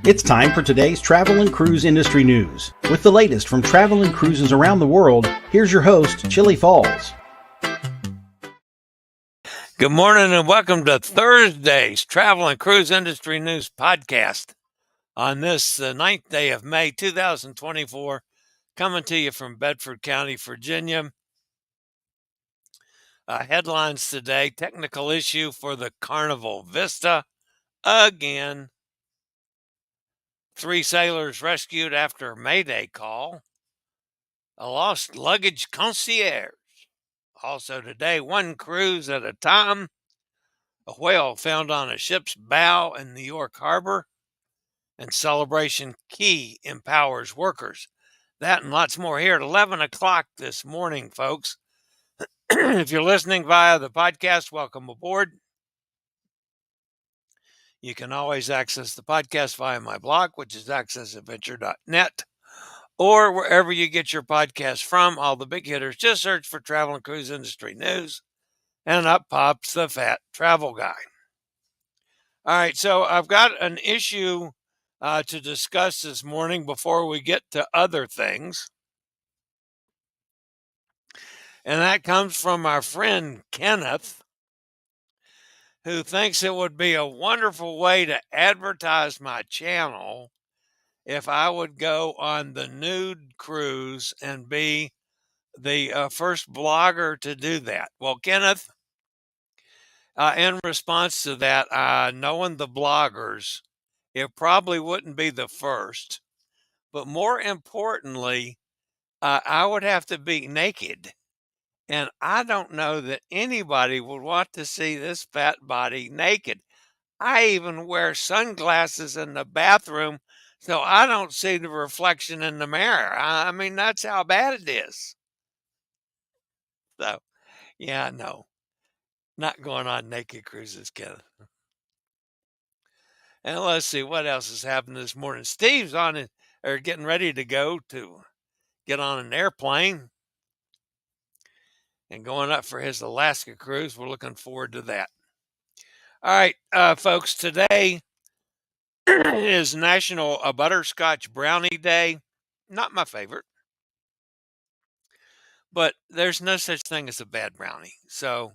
It's time for today's travel and cruise industry news. With the latest from travel and cruises around the world, here's your host, Chillie Falls. Good morning and welcome to Thursday's Travel and Cruise Industry News Podcast. On this, the 9th day of May, 2024, coming to you from Bedford County, Virginia. Headlines today: technical issue for the Carnival Vista again. 3 sailors rescued after Mayday call. A lost luggage concierge. Also today, 1 cruise at a time. A whale found on a ship's bow in New York Harbor. And Celebration Key empowers workers. That and lots more here at 11 o'clock this morning, folks. If you're listening via the podcast, welcome aboard. You can always access the podcast via my blog, which is accessadventure.net, or wherever you get your podcast from. All the big hitters, just search for Travel and Cruise Industry News, and up pops the fat travel guy. All right, so I've got an issue to discuss this morning before we get to other things. And that comes from our friend Kenneth, who thinks it would be a wonderful way to advertise my channel if I would go on the nude cruise and be the first blogger to do that. Well, Kenneth, in response to that, knowing the bloggers, it probably wouldn't be the first. But more importantly, I would have to be naked. And I don't know that anybody would want to see this fat body naked. I even wear sunglasses in the bathroom so I don't see the reflection in the mirror. I mean, that's how bad it is. So, yeah, no, not going on naked cruises, Kenneth. And let's see what else has happened this morning. Steve's on it, or getting ready to go to get on an airplane and going up for his Alaska cruise. We're looking forward to that. All right, folks, today is National Butterscotch Brownie Day. Not my favorite, but there's no such thing as a bad brownie. So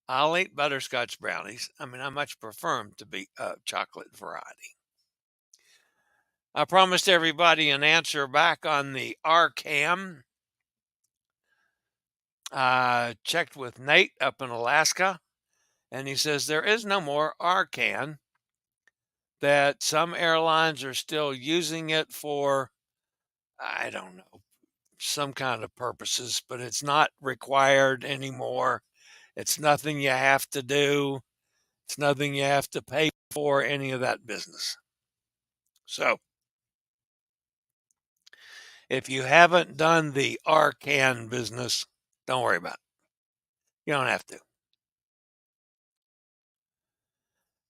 I'll eat butterscotch brownies. I mean, I much prefer them to be chocolate variety. I promised everybody an answer back on the RCAM. Checked with Nate up in Alaska, and he says there is no more RCAN, that some airlines are still using it for, I don't know, some kind of purposes, but it's not required anymore. It's nothing you have to do. It's nothing you have to pay for, any of that business. So if you haven't done the RCAN business, don't worry about it. You don't have to.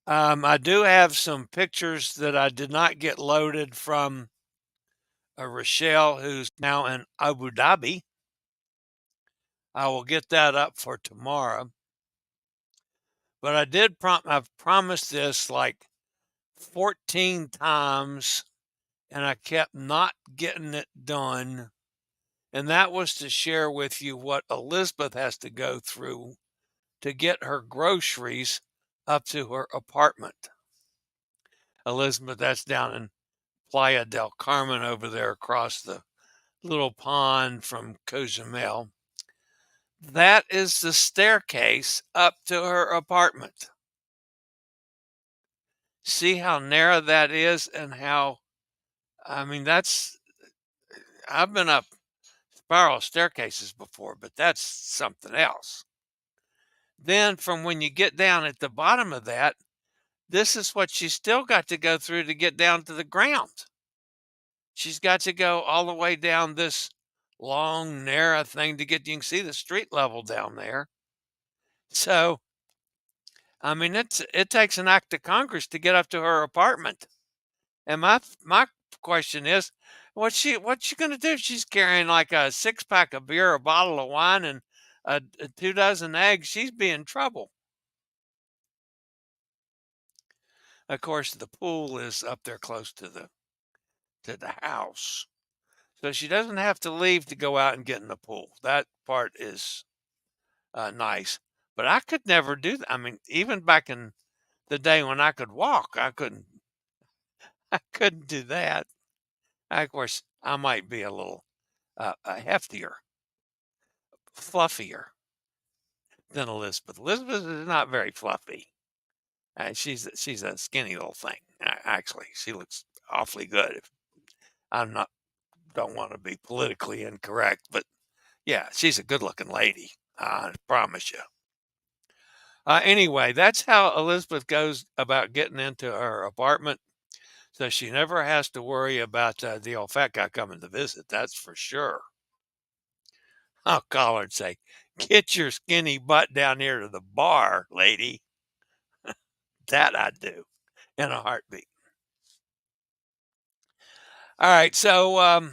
I do have some pictures that I did not get loaded from Rochelle, who's now in Abu Dhabi. I will get that up for tomorrow. But I did I've promised this like 14 times, and I kept not getting it done. And that was to share with you what Elizabeth has to go through to get her groceries up to her apartment. Elizabeth, that's down in Playa del Carmen over there across the little pond from Cozumel. That is the staircase up to her apartment. See how narrow that is, and how, I mean, I've been up spiral staircases before, but that's something else. Then from when you get down at the bottom of that, this is what she's still got to go through to get down to the ground. She's got to go all the way down this long, narrow thing to get, you can see the street level down there. So, I mean, it takes an act of Congress to get up to her apartment. And my question is, what's she going to do? She's carrying like a 6-pack of beer, a bottle of wine, and a 2 dozen eggs. She's be in trouble. Of course, the pool is up there close to the house. So she doesn't have to leave to go out and get in the pool. That part is nice. But I could never do that. I mean, even back in the day when I could walk, I couldn't I couldn't do that. Of course, I might be a little heftier, fluffier than Elizabeth. Elizabeth is not very fluffy. She's a skinny little thing. Actually, she looks awfully good. I'm not don't want to be politically incorrect, but yeah, she's a good-looking lady. I promise you. Anyway, that's how Elizabeth goes about getting into her apartment. So she never has to worry about the old fat guy coming to visit. That's for sure. I'll call her and say, "Get your skinny butt down here to the bar, lady." That I'd do in a heartbeat. All right. So,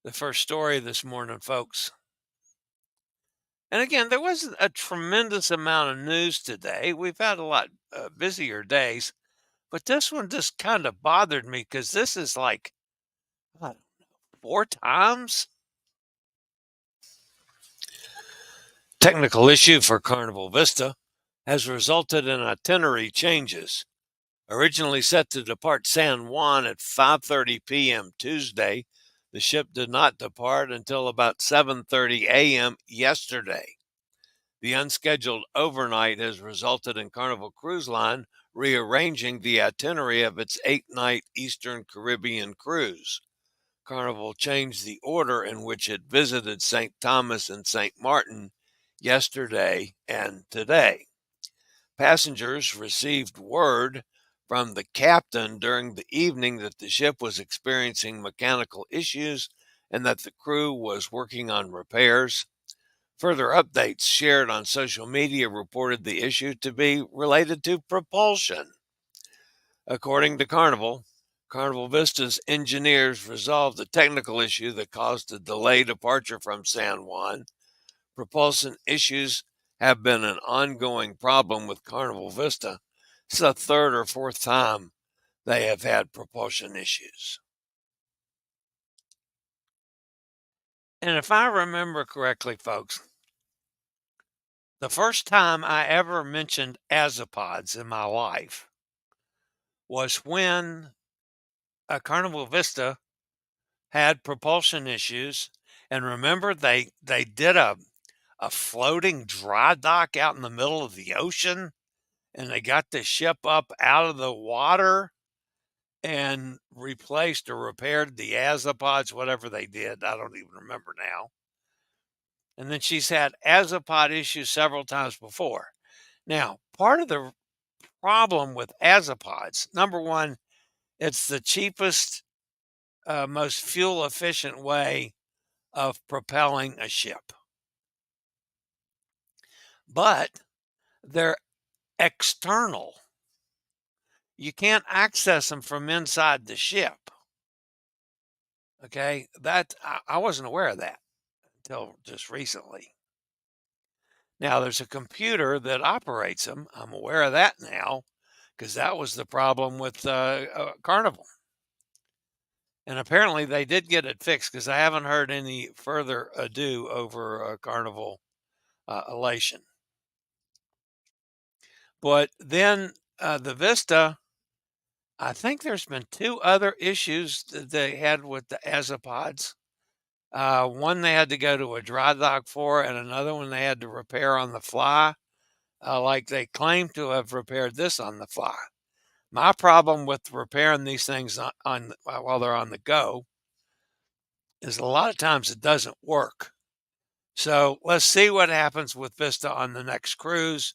the first story this morning, folks. And again, there wasn't a tremendous amount of news today. We've had a lot busier days, but this one just kind of bothered me because this is like, I don't know, 4 times. Technical issue for Carnival Vista has resulted in itinerary changes. Originally set to depart San Juan at 5:30 p.m. Tuesday, the ship did not depart until about 7:30 a.m. yesterday. The unscheduled overnight has resulted in Carnival Cruise Line rearranging the itinerary of its 8-night Eastern Caribbean cruise. Carnival changed the order in which it visited St. Thomas and St. Maarten yesterday and today. Passengers received word from the captain during the evening that the ship was experiencing mechanical issues and that the crew was working on repairs. Further updates shared on social media reported the issue to be related to propulsion. According to Carnival Vista's engineers resolved the technical issue that caused a delayed departure from San Juan. Propulsion issues have been an ongoing problem with Carnival Vista. It's the third or fourth time they have had propulsion issues. And if I remember correctly, folks, the first time I ever mentioned azopods in my life was when Carnival Vista had propulsion issues. And remember, they did a floating dry dock out in the middle of the ocean, and they got the ship up out of the water and replaced or repaired the azopods, whatever they did. I don't even remember now. And then she's had azopod issues several times before. Now, part of the problem with azopods, number one, it's the cheapest, most fuel efficient way of propelling a ship. But they're external. You can't access them from inside the ship. Okay, I wasn't aware of that until just recently. Now there's a computer that operates them. I'm aware of that now because that was the problem with Carnival. And apparently they did get it fixed because I haven't heard any further ado over Carnival elation. But then the Vista, I think there's been 2 other issues that they had with the azopods. One they had to go to a dry dock for, and another one they had to repair on the fly. Like they claim to have repaired this on the fly. My problem with repairing these things while they're on the go is a lot of times it doesn't work. So let's see what happens with Vista on the next cruise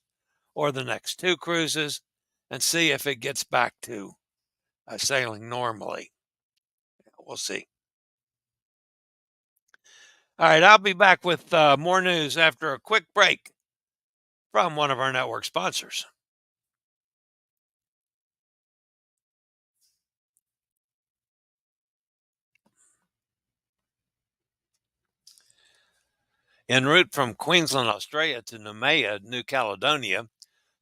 or the next 2 cruises and see if it gets back to sailing normally. We'll see. All right, I'll be back with more news after a quick break from one of our network sponsors. En route from Queensland, Australia to Noumea, New Caledonia,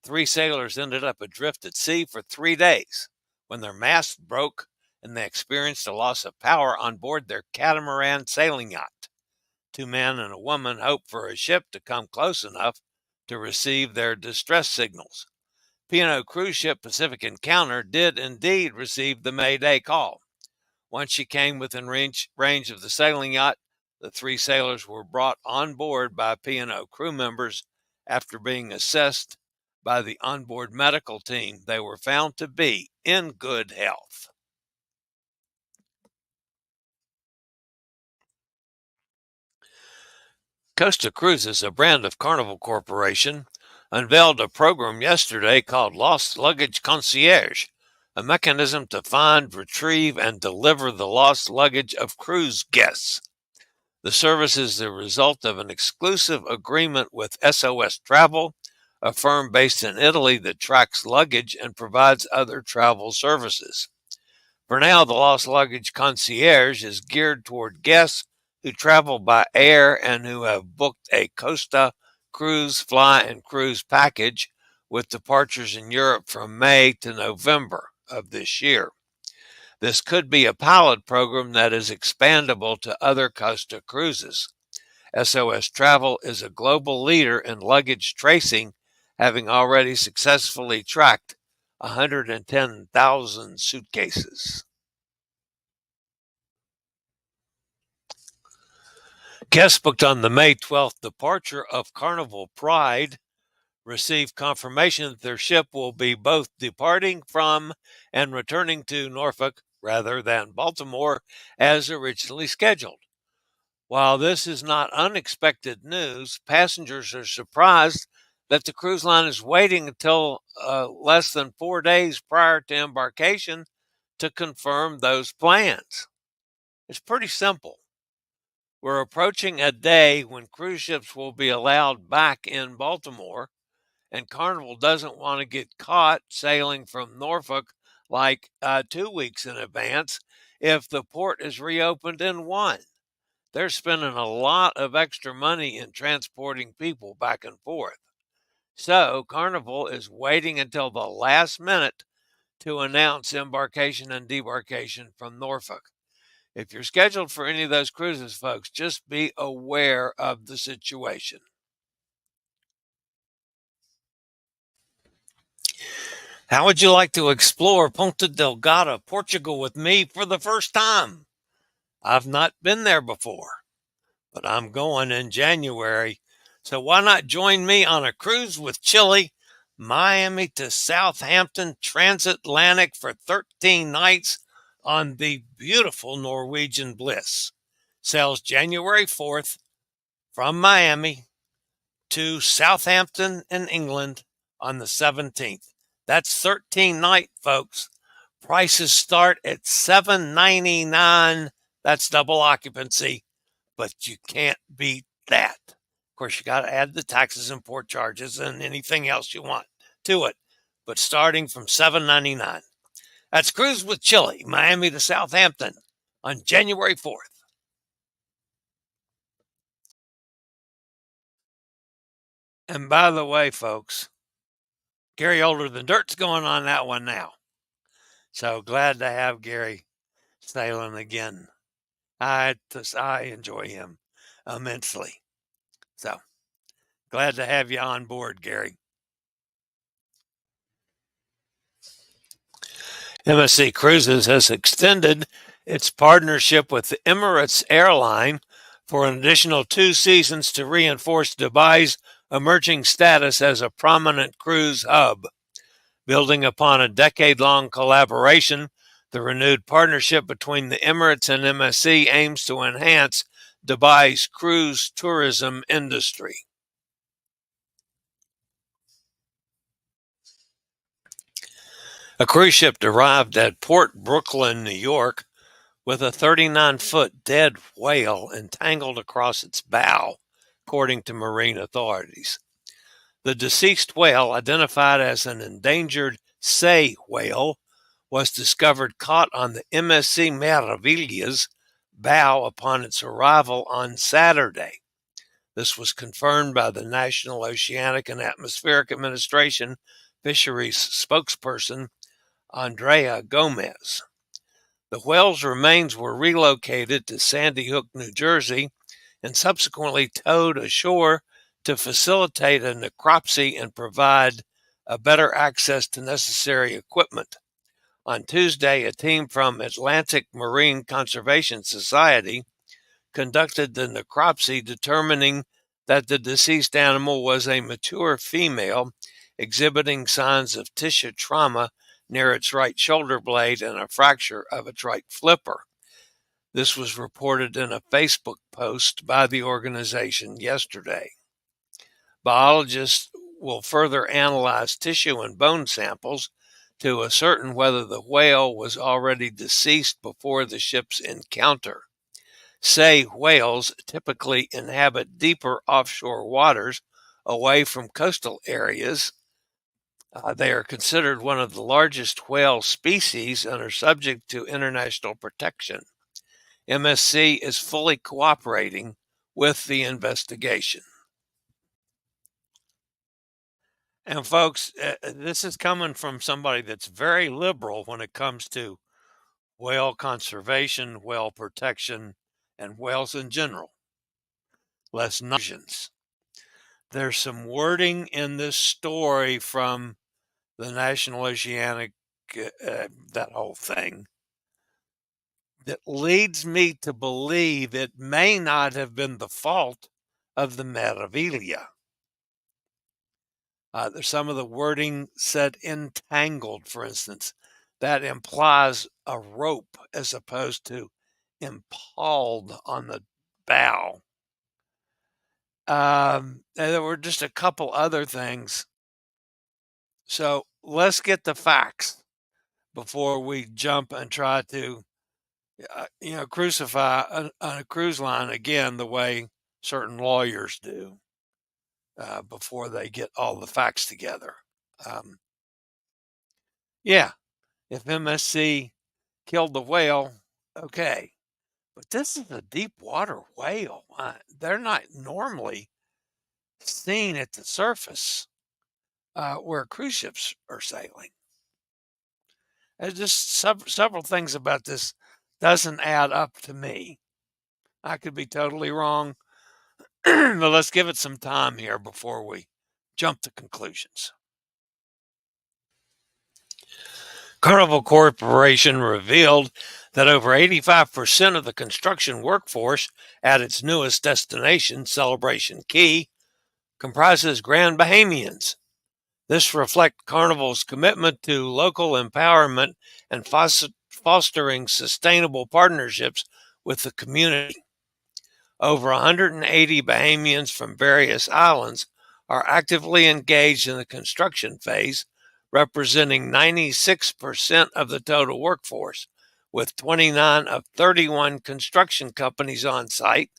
3 sailors ended up adrift at sea for 3 days when their mast broke and they experienced a loss of power on board their catamaran sailing yacht. 2 men and a woman hoped for a ship to come close enough to receive their distress signals. P&O cruise ship Pacific Encounter did indeed receive the Mayday call. Once she came within range of the sailing yacht, the 3 sailors were brought on board by P&O crew members. After being assessed by the onboard medical team, they were found to be in good health. Costa Cruises, a brand of Carnival Corporation, unveiled a program yesterday called Luggage Concierge, a mechanism to find, retrieve, and deliver the lost luggage of cruise guests. The service is the result of an exclusive agreement with SOS Travel, a firm based in Italy that tracks luggage and provides other travel services. For now, the Lost Luggage Concierge is geared toward guests who travel by air and who have booked a Costa Cruise Fly and Cruise package with departures in Europe from May to November of this year. This could be a pilot program that is expandable to other Costa cruises. SOS Travel is a global leader in luggage tracing, having already successfully tracked 110,000 suitcases. Guests booked on the May 12th departure of Carnival Pride received confirmation that their ship will be both departing from and returning to Norfolk rather than Baltimore as originally scheduled. While this is not unexpected news, passengers are surprised that the cruise line is waiting until less than 4 days prior to embarkation to confirm those plans. It's pretty simple. We're approaching a day when cruise ships will be allowed back in Baltimore, and Carnival doesn't want to get caught sailing from Norfolk like 2 weeks in advance if the port is reopened in 1. They're spending a lot of extra money in transporting people back and forth. So Carnival is waiting until the last minute to announce embarkation and debarkation from Norfolk. If you're scheduled for any of those cruises, folks, just be aware of the situation. How would you like to explore Ponta Delgada, Portugal with me for the first time? I've not been there before, but I'm going in January. So why not join me on a cruise with Chillie, Miami to Southampton transatlantic for 13 nights on the beautiful Norwegian Bliss. Sails January 4th from Miami to Southampton in England on the 17th. That's 13 nights, folks. Prices start at $799. That's double occupancy, but you can't beat that. Of course, you got to add the taxes and port charges and anything else you want to it, but starting from $799. That's Cruise with Chillie, Miami to Southampton on January 4th. And by the way, folks, Gary Older Than Dirt's going on that one now. So glad to have Gary sailing again. I enjoy him immensely. So glad to have you on board, Gary. MSC Cruises has extended its partnership with the Emirates airline for an additional 2 seasons to reinforce Dubai's emerging status as a prominent cruise hub. Building upon a decade-long collaboration, the renewed partnership between the Emirates and MSC aims to enhance Dubai's cruise tourism industry. A cruise ship arrived at Port Brooklyn, New York, with a 39-foot dead whale entangled across its bow, according to marine authorities. The deceased whale, identified as an endangered sei whale, was discovered caught on the MSC Meravilha's bow upon its arrival on Saturday. This was confirmed by the National Oceanic and Atmospheric Administration Fisheries spokesperson Andrea Gomez. The whale's remains were relocated to Sandy Hook, New Jersey, and subsequently towed ashore to facilitate a necropsy and provide a better access to necessary equipment. On Tuesday, a team from Atlantic Marine Conservation Society conducted the necropsy, determining that the deceased animal was a mature female exhibiting signs of tissue trauma near its right shoulder blade and a fracture of its right flipper. This was reported in a Facebook post by the organization yesterday. Biologists will further analyze tissue and bone samples to ascertain whether the whale was already deceased before the ship's encounter. Sei whales typically inhabit deeper offshore waters away from coastal areas. They are considered one of the largest whale species and are subject to international protection. MSC is fully cooperating with the investigation. And folks, this is coming from somebody that's very liberal when it comes to whale conservation, whale protection, and whales in general. Less notions. There's some wording in this story from the National Oceanic, that whole thing, that leads me to believe it may not have been the fault of the Meraviglia. There's some of the wording said entangled, for instance. That implies a rope as opposed to impaled on the bow. And there were just a couple other things. So let's get the facts before we jump and try to, crucify a cruise line again the way certain lawyers do before they get all the facts together. Yeah, if MSC killed the whale, okay. But this is a deep water whale. They're not normally seen at the surface where cruise ships are sailing. There's just several things about this doesn't add up to me. I could be totally wrong, but let's give it some time here before we jump to conclusions. Carnival Corporation revealed that over 85% of the construction workforce at its newest destination, Celebration Key, comprises Grand Bahamians. This reflects Carnival's commitment to local empowerment and fostering sustainable partnerships with the community. Over 180 Bahamians from various islands are actively engaged in the construction phase, representing 96% of the total workforce, with 29 of 31 construction companies on site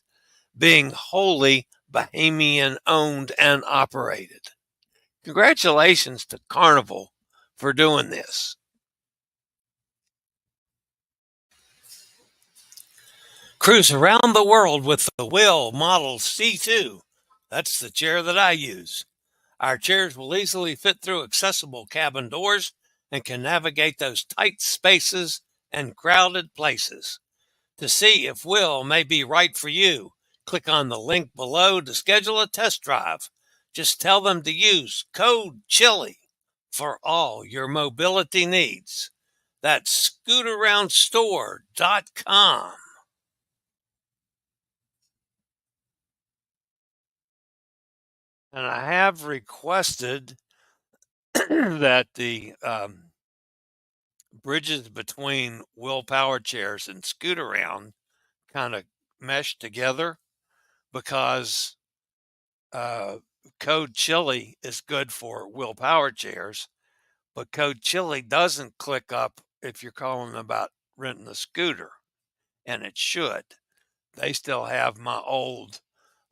being wholly Bahamian owned and operated. Congratulations to Carnival for doing this. Cruise around the world with the Will Model C2. That's the chair that I use. Our chairs will easily fit through accessible cabin doors and can navigate those tight spaces and crowded places. To see if Will may be right for you, click on the link below to schedule a test drive. Just tell them to use code CHILLIE for all your mobility needs. That's scootaroundstore.com. And I have requested that the bridges between Will Power Chairs and Scoot Around kind of mesh together, because code CHILLIE is good for Will Power Chairs, but code CHILLIE doesn't click up if you're calling about renting a scooter, and it should. They still have my old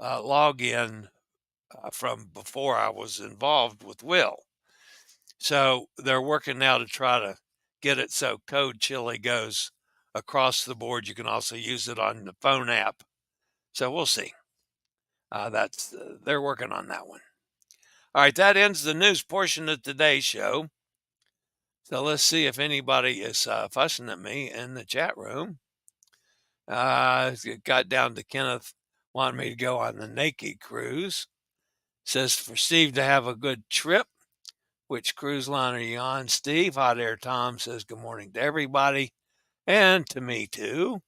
login from before I was involved with Will. So they're working now to try to get it so code CHILLIE goes across the board. You can also use it on the phone app. So we'll see. They're working on that one. All right, that ends the news portion of today's show. So let's see if anybody is fussing at me in the chat room. It got down to Kenneth wanting me to go on the naked cruise. Says for Steve to have a good trip. Which cruise line are you on, Steve? Hot Air Tom says good morning to everybody and to me too.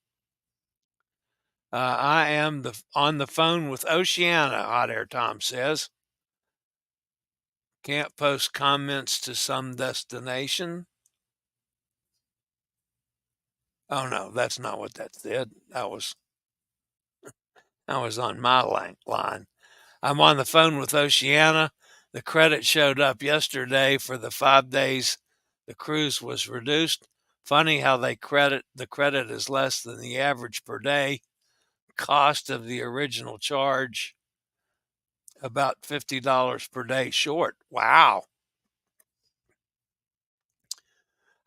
I am on the phone with Oceana, Hot Air Tom says. Can't post comments to some destination. Oh no, that's not what that said. I was on my line. I'm on the phone with Oceana. The credit showed up yesterday for the 5 days the cruise was reduced. Funny how the credit is less than the average per day. Cost of the original charge about $50 per day short. Wow.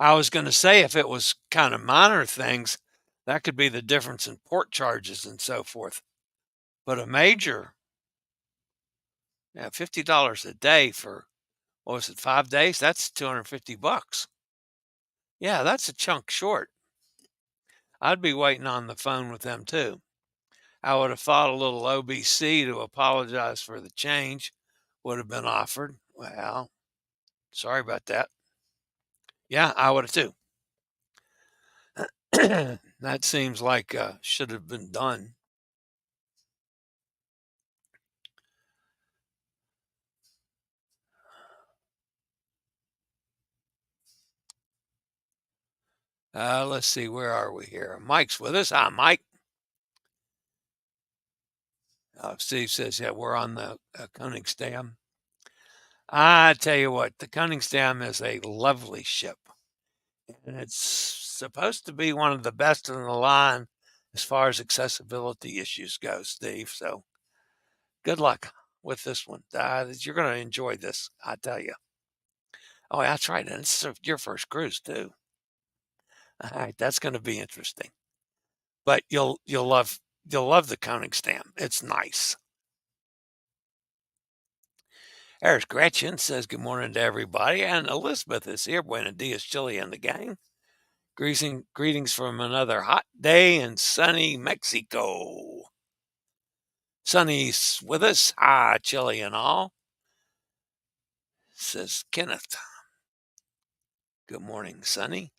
I was going to say if it was kind of minor things, that could be the difference in port charges and so forth. But a major, yeah, $50 a day for, what was it, 5 days? That's $250. Yeah, that's a chunk short. I'd be waiting on the phone with them too. I would have thought a little OBC to apologize for the change would have been offered. Well, sorry about that. Yeah, I would have too. That seems like should have been done. Let's see, where are we here? Mike's with us. Hi, Mike. Steve says, yeah, we're on the Koningsdam. I tell you what, the Koningsdam is a lovely ship. And it's supposed to be one of the best in the line as far as accessibility issues go, Steve. So good luck with this one. You're going to enjoy this, I tell you. Oh, that's right. And it's your first cruise, too. All right, that's going to be interesting. But you'll love the Koningsdam. It's nice. There's Gretchen says good morning to everybody, and Elizabeth is here. Buenos dias, Chillie and the gang. Greetings from another hot day in sunny Mexico. Sunny's with us. Hi, Chillie and all. Says Kenneth. Good morning, Sunny.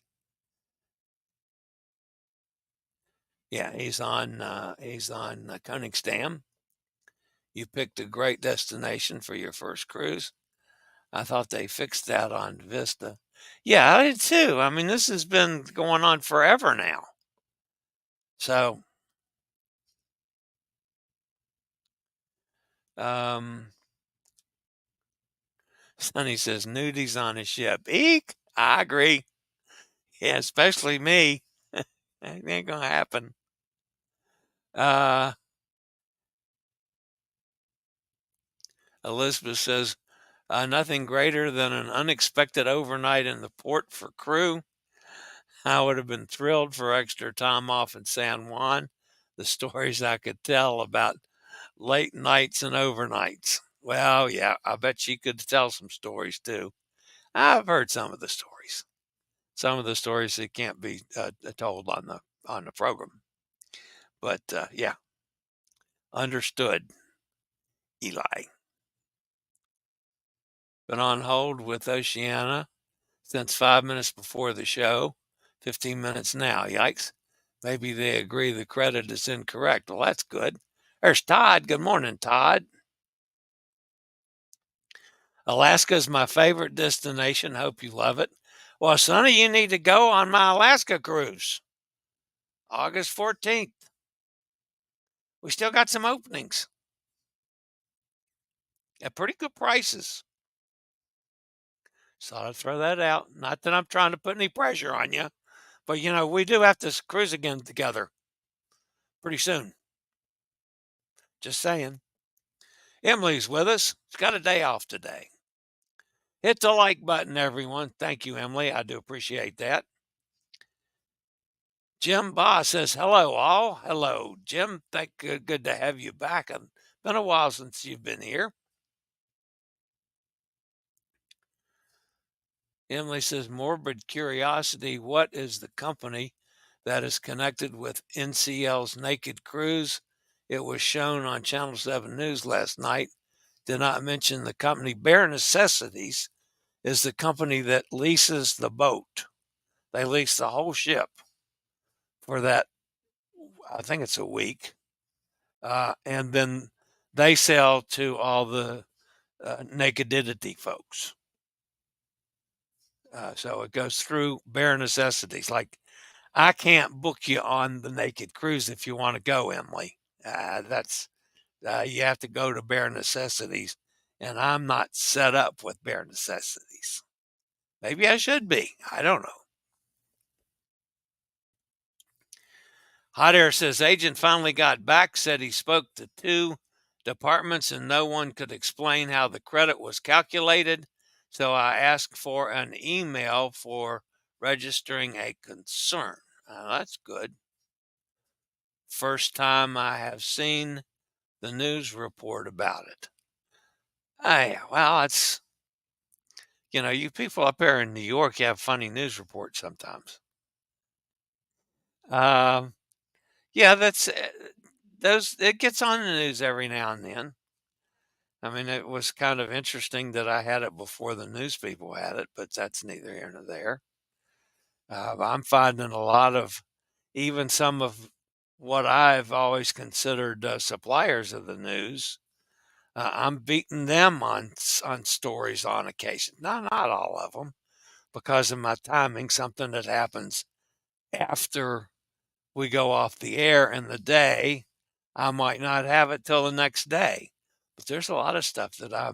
Yeah, he's on Koningsdam. You picked a great destination for your first cruise. I thought they fixed that on Vista. Yeah, I did too. I mean, this has been going on forever now. So, Sonny says nudies on a ship. Eek! I agree. Yeah, especially me. That ain't gonna happen. Elizabeth says, nothing greater than an unexpected overnight in the port for crew. I would have been thrilled for extra time off in San Juan. The stories I could tell about late nights and overnights. Well, yeah, I bet she could tell some stories too. I've heard some of the stories. Some of the stories that can't be told on the program. But yeah, understood, Eli. Been on hold with Oceana since 5 minutes before the show, 15 minutes now. Yikes. Maybe they agree the credit is incorrect. Well, that's good. There's Todd. Good morning, Todd. Alaska's my favorite destination. Hope you love it. Well, Sonny, you need to go on my Alaska cruise. August 14th. We still got some openings at pretty good prices. So I'll throw that out. Not that I'm trying to put any pressure on you, but we do have to cruise again together pretty soon. Just saying. Emily's with us. She's got a day off today. Hit the like button, everyone. Thank you, Emily. I do appreciate that. Jim Ba says, hello, all. Hello, Jim. Good to have you back. I've Been a while since you've been here. Emily says, morbid curiosity. What is the company that is connected with NCL's Naked Cruise? It was shown on Channel 7 News last night. Did not mention the company. Bare Necessities is the company that leases the boat. They lease the whole ship for that, I think it's a week. And then they sell to all the nakedity folks. So it goes through Bare Necessities. Like, I can't book you on the Naked Cruise if you want to go, Emily. That's you have to go to Bare Necessities, and I'm not set up with Bare Necessities. Maybe I should be. I don't know. Hot Air says agent finally got back, said he spoke to 2 departments and no one could explain how the credit was calculated. So I asked for an email for registering a concern. That's good. First time I have seen the news report about it. Well, it's, you people up there in New York, you have funny news reports sometimes. Yeah, that's it gets on the news every now and then. I mean, it was kind of interesting that I had it before the news people had it, but that's neither here nor there. I'm finding a lot of, even some of what I've always considered suppliers of the news, I'm beating them on stories on occasion. Not all of them, because of my timing, something that happens after we go off the air in the day, I might not have it till the next day. But there's a lot of stuff that I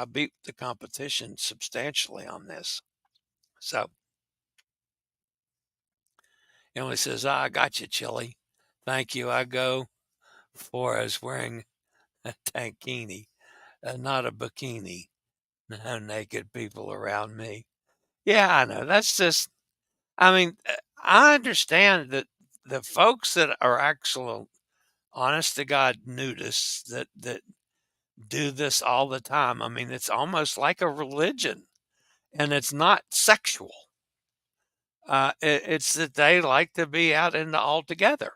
beat the competition substantially on this. So Emily says, I got you, Chillie. Thank you. I go for as wearing a tankini, not a bikini. No naked people around me. Yeah, I know. That's just, I mean, I understand that the folks that are actual honest to God nudists that do this all the time. I mean, it's almost like a religion, and it's not sexual. It's that they like to be out into all together.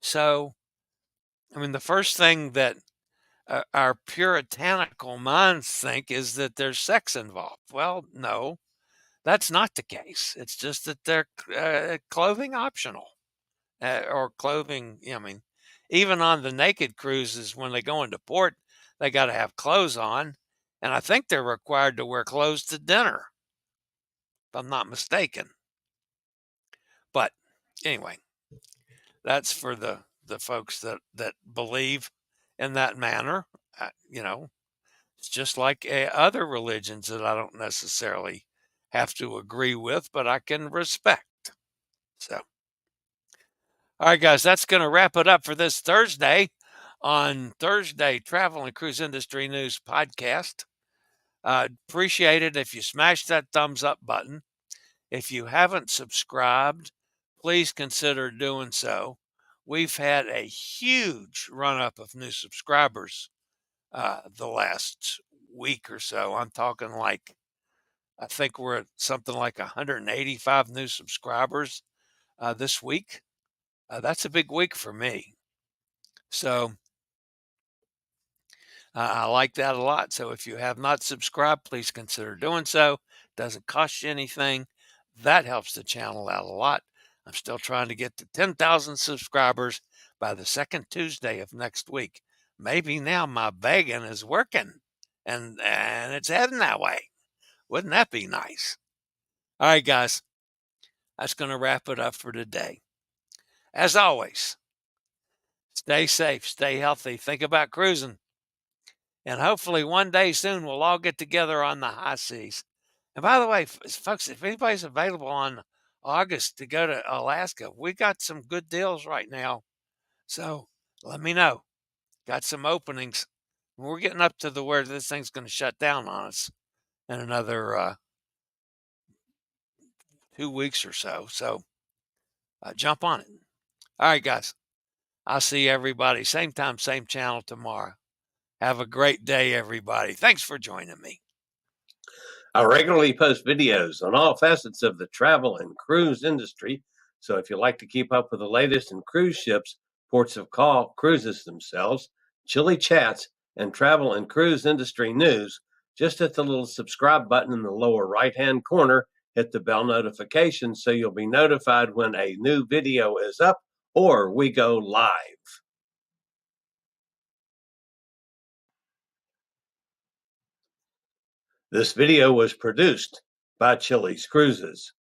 So, I mean, the first thing that our puritanical minds think is that there's sex involved. Well, no, that's not the case. It's just that they're clothing optional. Or clothing. I mean, even on the naked cruises, when they go into port, they got to have clothes on. And I think they're required to wear clothes to dinner, if I'm not mistaken. But anyway, that's for the folks that believe in that manner. It's just like other religions that I don't necessarily have to agree with, but I can respect. So. All right, guys, that's going to wrap it up for this Thursday on Thursday Travel and Cruise Industry News Podcast. Appreciate it if you smash that thumbs up button. If you haven't subscribed, please consider doing so. We've had a huge run up of new subscribers the last week or so. I'm talking like, I think we're at something like 185 new subscribers this week. That's a big week for me. So I like that a lot. So if you have not subscribed, please consider doing so. Doesn't cost you anything. That helps the channel out a lot. I'm still trying to get to 10,000 subscribers by the second Tuesday of next week. Maybe now my begging is working and it's heading that way. Wouldn't that be nice? All right, guys, that's going to wrap it up for today. As always, stay safe, stay healthy, think about cruising. And hopefully one day soon we'll all get together on the high seas. And by the way, folks, if anybody's available on August to go to Alaska, we got some good deals right now. So let me know. Got some openings. We're getting up to the where this thing's going to shut down on us in another 2 weeks or so. So jump on it. All right, guys. I'll see everybody same time, same channel tomorrow. Have a great day, everybody. Thanks for joining me. I regularly post videos on all facets of the travel and cruise industry. So if you like to keep up with the latest in cruise ships, ports of call, cruises themselves, Chillie chats, and travel and cruise industry news, just hit the little subscribe button in the lower right-hand corner, hit the bell notification so you'll be notified when a new video is up or we go live. This video was produced by Chillie's Cruises.